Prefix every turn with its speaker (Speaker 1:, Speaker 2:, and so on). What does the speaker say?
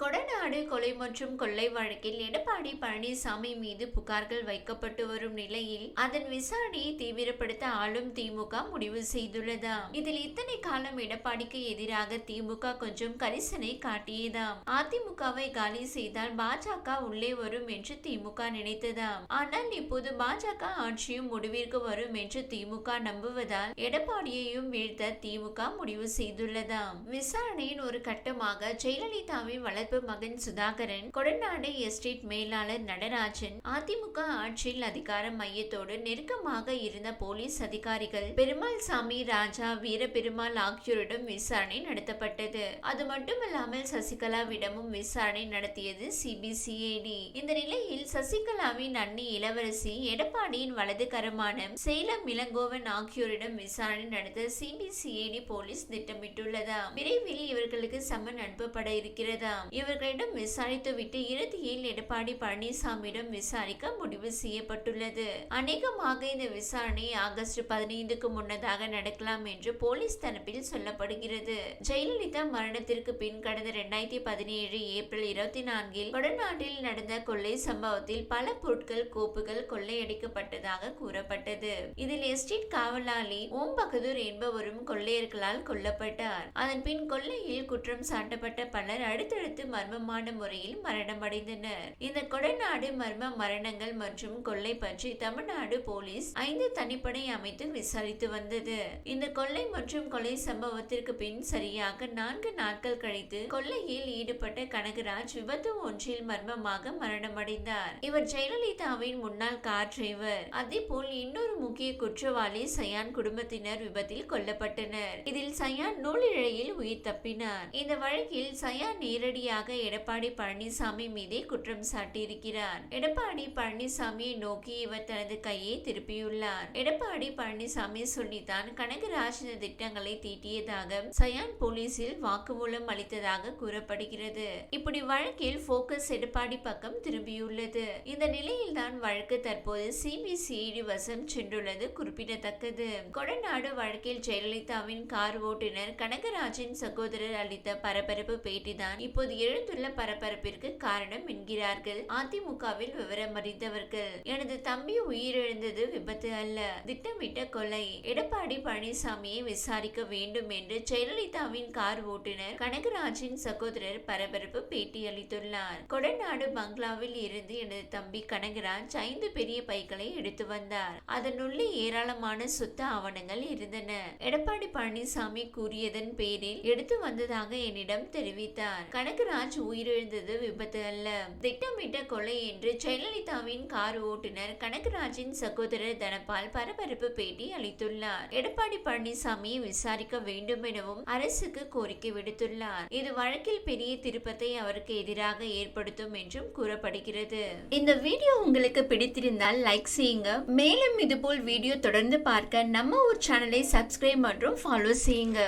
Speaker 1: கொடநாடு கொலை மற்றும் கொள்ளை வழக்கில் எடப்பாடி பழனிசாமி மீது புகார்கள் வைக்கப்பட்டு வரும் நிலையில் அதன் விசாரணையை தீவிரப்படுத்த ஆளும் திமுக முடிவு செய்துள்ளதாம். இதில் இத்தனை காலம் எடப்பாடிக்கு எதிராக திமுக கொஞ்சம் கரிசனை காட்டியதாம். அதிமுகவை காலி செய்தால் பாஜக உள்ளே வரும் என்று திமுக நினைத்ததாம். ஆனால் இப்போது பாஜக ஆட்சியும் முடிவிற்கு வரும் என்று திமுக நம்புவதால் எடப்பாடியையும் வீழ்த்த திமுக முடிவு செய்துள்ளதாம். விசாரணையின் ஒரு கட்டமாக ஜெயலலிதாவின் வளர்ப்பு மகன் சுதாகரன், கொடநாடு எஸ்டேட் மேலாளர் நடராஜன், அதிமுக ஆட்சியில் அதிகார மையத்தோடு நெருக்கமாக இருந்த போலீஸ் அதிகாரிகள் பெருமாள் சாமி, ராஜா, வீரபெருமாள் ஆகியோரிடம் விசாரணை நடத்தப்பட்டது. அது மட்டுமல்லாமல் சசிகலாவிடமும் விசாரணை நடத்தியது சிபிசிஐடி. இந்த நிலையில் சசிகலாவின் அண்ணி இளவரசி, எடப்பாடியின் வலது கரமான சேலம் இளங்கோவன் ஆகியோரிடம் விசாரணை நடத்த சிபிசிஐடி போலீஸ் திட்டமிட்டுள்ளதாம். விரைவில் இவர்களுக்கு சம்மன் அனுப்பப்பட இருக்கிறதாம். இவர்களிடம் விசாரித்துவிட்டு இறுதியில் எடப்பாடி பழனிசாமியிடம் விசாரிக்க முடிவு செய்யப்பட்டுள்ளது. அநேகமாக இந்த விசாரணை ஆகஸ்ட் 15க்கு முன்னதாக நடக்கலாம் என்று போலீஸ் தரப்பில் சொல்லப்படுகிறது. ஜெயலலிதா மரணத்திற்கு பின் கடந்த 2017 ஏப்ரல் 24 கொடநாட்டில் நடந்த கொள்ளை சம்பவத்தில் பல பொருட்கள், கோப்புகள் கொள்ளையடிக்கப்பட்டதாக கூறப்பட்டது. இதில் எஸ்டேட் காவலாளி ஓம் பகதூர் என்பவரும் கொள்ளையர்களால் கொல்லப்பட்டார். அதன் பின் கொள்ளையில் குற்றம் சாட்டப்பட்ட பலர் அடுத்தடுத்து மர்மமான முறையில் மரணமடைந்தனர். இந்த கொடநாடு மர்ம மரணங்கள் மற்றும் கொள்ளை பற்றி தமிழ்நாடு போலீஸ் 5 தனிப்படை அமைத்து விசாரித்து வந்தது. இந்த கொள்ளை மற்றும் கொலை சம்பவத்திற்கு பின் சரியாக 4 நாட்கள் கழித்து கொள்ளையில் ஈடுபட்ட கனகராஜ் விபத்து ஒன்றில் மர்மமாக மரணமடைந்தார். இவர் ஜெயலலிதாவின் முன்னாள் கார் டிரைவர். அதேபோல் இன்னொரு முக்கிய குற்றவாளி சயான் குடும்பத்தினர் விபத்தில் கொல்லப்பட்டனர். இதில் சயான் நூலிழையில் உயிர் தப்பினார். இந்த வழக்கில் சயான் நேரடியாக எடப்பாடி பழனிசாமி மீதே குற்றம் சாட்டியிருக்கிறார். எடப்பாடி பழனிசாமியை நோக்கி இவர் தனது கையை திருப்பியுள்ளார். எடப்பாடி பழனிசாமி சொல்லித்தான் கனகராஜ் இந்த திட்டங்களை தீட்டியதாக சயான் போலீசில் வாக்குமூலம் அளித்ததாக கூறப்படுகிறது. இப்படி வழக்கில் போக்கஸ் எடப்பாடி பக்கம் திரும்பியுள்ளது. இந்த நிலையில் தான் வழக்கு தற்போது சிபிசிஐடி வசம் சென்றுள்ளது குறிப்பிடத்தக்கது. கொடநாடு வழக்கில் ஜெயலலிதாவின் கார் ஓட்டுநர் கனகராஜின் சகோதரர் அளித்த பரபரப்பு பேட்டிதான் இப்போது எழுந்துள்ள பரபரப்பிற்கு காரணம் என்கிறார்கள் அதிமுகவில் விவரம் அறிந்தவர்கள். எனது தம்பி உயிரிழந்தது விபத்து அல்ல, திட்டமிட்ட கொலை. எடப்பாடி பழனிசாமியை விசாரிக்க வேண்டும் என்று ஜெயலலிதாவின் கார் ஓட்டுநர் கனகராஜின் சகோதரர் பரபரப்பு பேட்டி அளித்துள்ளார். கொடநாடு பங்களாவில் இருந்து எனது தம்பி கனகராஜ் 5 பெரிய பைகளை எடுத்து வந்தார். அதனுள்ளே ஏராளமான சொத்து ஆவணங்கள் இருந்தன. எடப்பாடி பழனிசாமி கூறியதன் பேரில் எடுத்து வந்ததாக என்னிடம் தெரிவித்தார். கனகராஜ் உயிரிழந்தது விபத்து அல்ல, திட்டமிட்ட கொலை என்று ஜெயலலிதாவின் கார் ஓட்டுநர் கனகராஜின் சகோதரர் தனபால் பரபரப்பு பேட்டி அளித்துள்ளார். எடப்பாடி பழனிசாமியை விசாரிக்க வேண்டும் எனவும் அரசுக்கு கோரிக்கை விடுத்துள்ளார். இது வழக்கில் பெரிய திருப்பத்தை அவருக்கு எதிராக ஏற்படுத்தும் என்றும் கூறப்படுகிறது. இந்த வீடியோ உங்களுக்கு பிடித்திருந்தால் லைக் செய்யுங்க. மேலும் இதுபோல் வீடியோ தொடர்ந்து பார்க்க நம்ம ஒரு சேனலை சப்ஸ்கிரைப் மற்றும் ஃபாலோ செய்யுங்க.